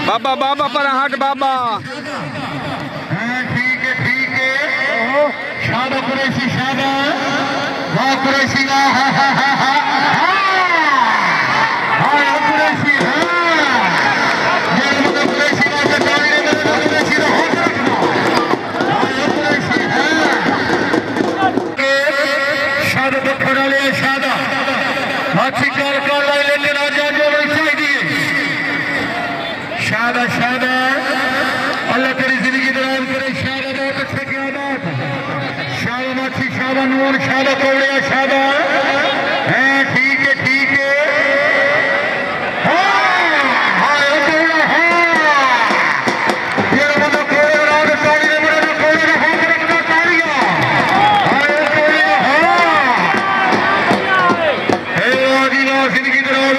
बाबा बाबा पर हट बाबा। ठीक है शादा कुरैशी शादा वाह कुरैशी ना हा हा हा हा हा कुरैशी हाँ ये मतलब कुरैशी ना से ताली ने मेरे कुरैशी ना हो रखना हाँ कुरैशी हाँ शादा तो खड़ा लिया शादा अच्छी कार लाई लेकिन आज जो वैसे ही दिए शादा शादा अल्लाह तेरी जिंदगी दराज करे शादा बहुत अच्छे की आदत शादा माछी शादा नूर शादा कौड़िया शादा है ठीक है जिंदगी दराज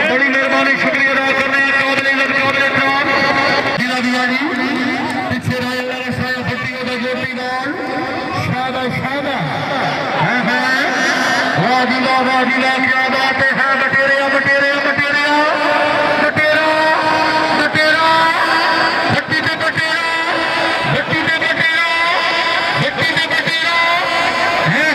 बड़ी मेहरबानी शुक्रिया अदा करने पीछे शादा शादा वाजिला वाजिला क्या बात है बटेरिया बटेरिया बटेरिया बटेरा बटेरा भट्टी पे बटेरा भट्टी पे बटेरा भट्टी पे बटेरा है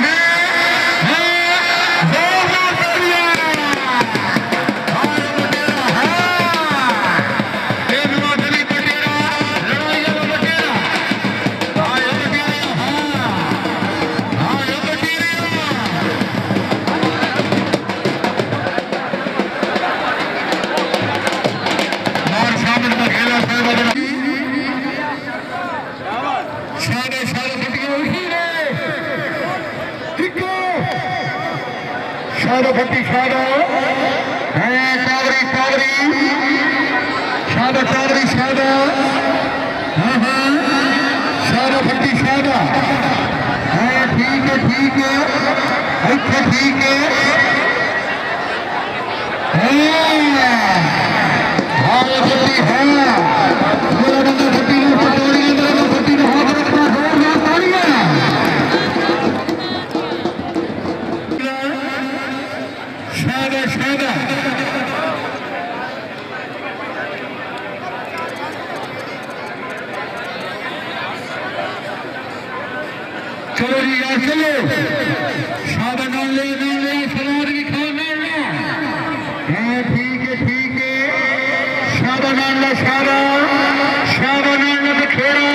शादा भट्टी शादा है चावरी चावरी शादा चावरी शादा हाँ शादा भट्टी शादा है ठीक है अच्छा ठीक है हाँ भट्टी है मेरा बंदा भट्टी ने पटोरी मेरा भट्टी ने हाथ रखना जोरदार तालियां शादा शादा चलो जी यार चलो शादा नाम ले सलाद भी खाओ नाम हाँ ठीक है शादा नाम ला शादा शादा नाम ला तो खेड़ा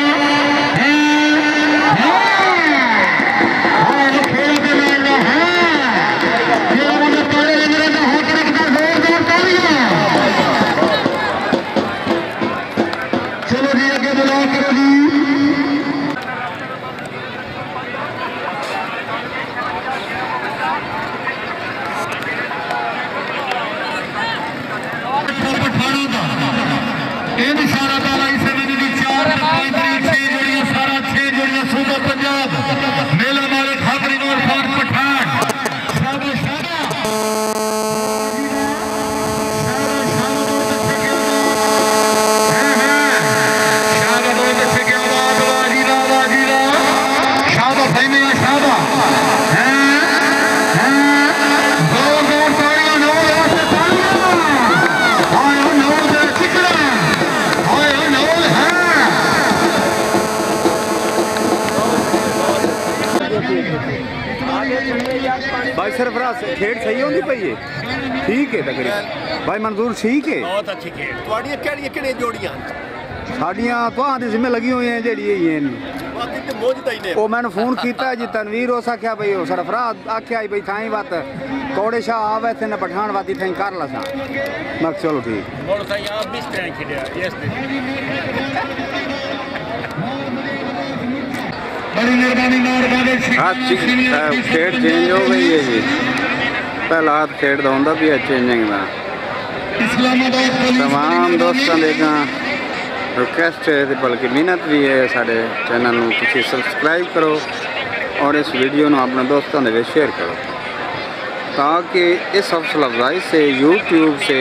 भाई सरफराज खेड सही होती पई है ठीक है तकरीबन भाई मंजूर ठीक है बहुत अच्छी खेड ਤੁਹਾਡੀਆਂ ਕਿਹੜੀਆਂ ਜੋੜੀਆਂ ਸਾਡੀਆਂ ਤੁਹਾਡੇ ਦੇ ਜ਼ਿੰਮੇ ਲੱਗੀ ਹੋਈਆਂ ਜਿਹੜੀਆਂ ਇਹ ਬਾਕੀ ਤੇ ਮੌਜੂਦਾ ਹੀ ਨੇ ਉਹ ਮੈਨੂੰ ਫੋਨ ਕੀਤਾ ਜੀ ਤਨਵੀਰ ਉਸ ਆਖਿਆ ਬਈ ਉਹ ਸਰਫਰਾਜ਼ ਆਖਿਆ ਬਈ ਥਾਈ ਬਾਤ ਕੋੜੇ ਸ਼ਾਹ ਆਵੇ ਤੇ ਨਾ ਪਠਾਨ ਵਾਦੀ ਥਾਈ ਕਰ ਲਸਾਂ ਮੈਂ ਚਲੋ ਠੀਕ ਹੁਣ ਤਾਂ ਆਪ ਵੀ ਸਟੈਂਡ ਖੜਿਆ ਇਸ ਤੇ बड़ी मेहरबानी खेड चेंज हो गई है जी पहला हाथ खेड का होंगे भी है चेंजिंग का तमाम दोस्तों देखा रिक्वेस्ट है बल्कि मिन्नत भी है साढ़े चैनल में तुम सब्सक्राइब करो और इस वीडियो में अपने दोस्तों के शेयर करो ताकि इस हौसला अफजाई से यूट्यूब से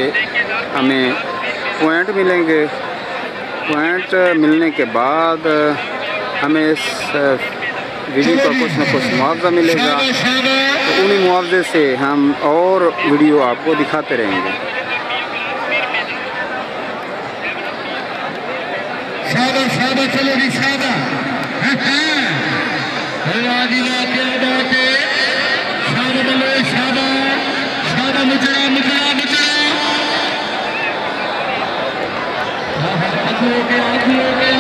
हमें पॉइंट मिलेंगे। पॉइंट मिलने के बाद हमें इस वीडियो का कुछ न कुछ मुआवजा मिलेगा, तो उन्हीं मुआवजे से हम और वीडियो आपको दिखाते रहेंगे। शाबाश शाबाश, चलो जी शाबाश। क्या बात है, शाबाश बोलो, शाबाश शाबाश, मुचड़ा मुचड़ा मुचड़ा, आगू हो गया, आगू हो गया,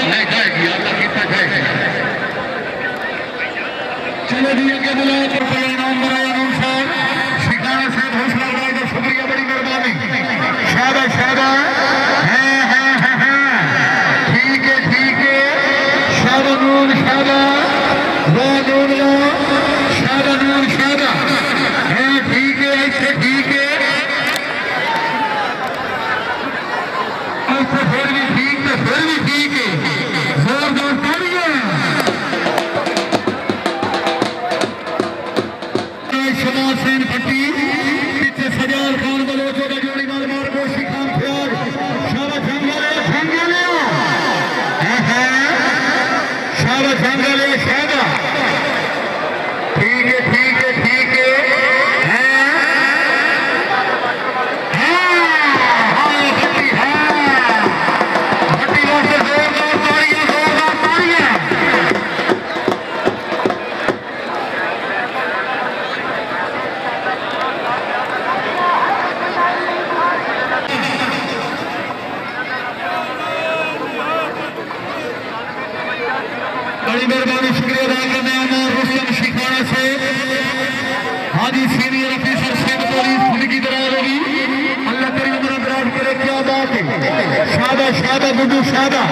नहीं जाएगी, आपका कितना जाएगा। चलो जी आगे बुलाओ, तो इनाम बनाया अनुसार शिकारा साहब, हौसला अफजाई का शुक्रिया, बड़ी मेहरबानी। शाबाश शाबाश, शाबानून शाबा, वानून ला, शाबानून शाबा, है ठीक है, ऐसे ठीक है, ऐसे फिर भी ठीक है, फिर भी ठीक है, जोरदार तालियां। शमाल हुसैन भट्टी पीछे सजाल खान बलोचो का जोड़ी मार मार गोशी खान प्यार, शाबाश जंगले जंगले, शाबाश जंगले शाबाश, ठीक है ठीक है ठीक है, भट्टी भट्टी वास्ते जोरदार तालियां, जोरदार तालियां। बड़ी मेहरबानी, शुक्रिया अदा करने आना रुस्तम शिखाना से, हाजी सीनियर ऑफिसर सिंध पुलिस जिंदगी दराज होगी, अल्लाह करीम उम्र दराज करे। क्या बात है, शाबाश शाबाश गुड्डू शाबाश,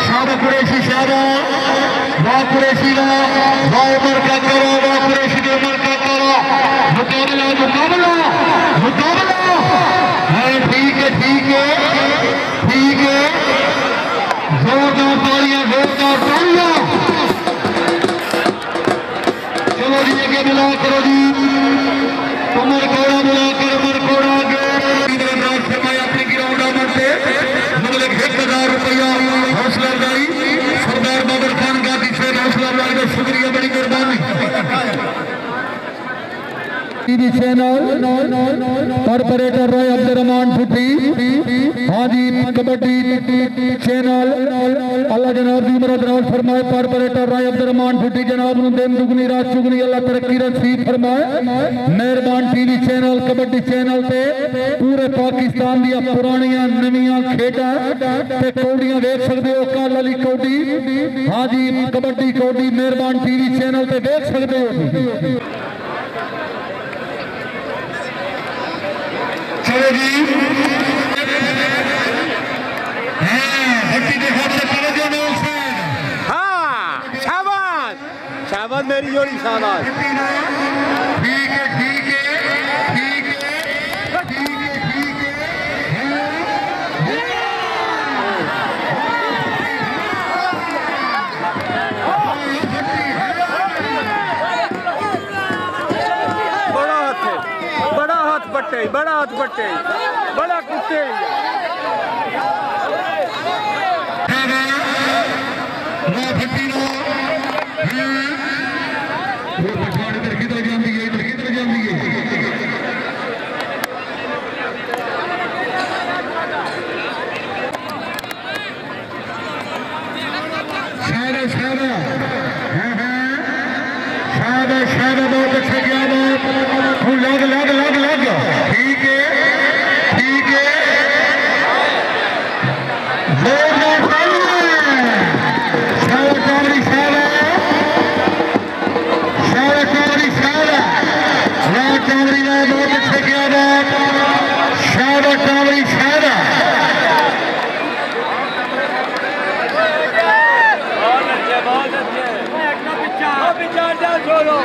शाबाश कुरैशी शाबाश, वाह कुरैशी ला, वाह उमर का करो, वाह कुरैशी ने उमर का करो, मुकाबला मुकाबला मुकाबला, ठीक है ठीक है ठीक है, जोरदार तालियां, जोरदार तालियां। चलो जी आगे बुला करो जी, उमर कोड़ा बुला कर, उमर कोड़ा आगे फरमाया अपनी ग्राउंड आमद से मतलब 1000 रुपया हौसला अफजाई, सरदार बाबर खान गाजी से हौसला अफजाई का शुक्रिया, बड़ी मेहरबानी। TV channel corporator Roy Abdurrahman Bhutti, हाजी कबड्डी चैनल अल्लाह जनाब दी उम्र दराज फरमाए, कॉर्पोरेटर रॉय अब्दुर्रहमान भुट्टी जनाब नूं दिन दुगनी रात चुगनी, अल्लाह तरक्की नसीब फरमाए। मेहरबान टीवी चैनल कबड्डी चैनल ते पूरे पाकिस्तान दी पुरानियां नवीं खेडां ते कौडियां देख सकदे हो, कल वाली कौडी, हाजी कबड्डी कौडी मेहरबान टीवी चैनल ते देख सकदे हो। चलो जी भट्टी के हाथ से तवज्जो नो हुसैन, हाँ शाबाश शाबाश मेरी जोड़ी शाबाश। ठीक है ठीक है ठीक है ठीक है ठीक बड़ा हाथ पट्टे, बड़ा हाथ पट्टे, बड़ा कुत्ते। भट्टी नो वो पछाड़ इधर किधर जाती है, इधर किधर जाती है, शाबाश शाबाश शाबाश शाबाश, बहुत अच्छा किया, बहुत लग लग लग लग, ठीक है ठीक है, जोरदार तालियां। शाबाश कामरी शाबाश, शाबाश कामरी शाबाश, वाह कामरी वाह, बहुत अच्छा किया, बहुत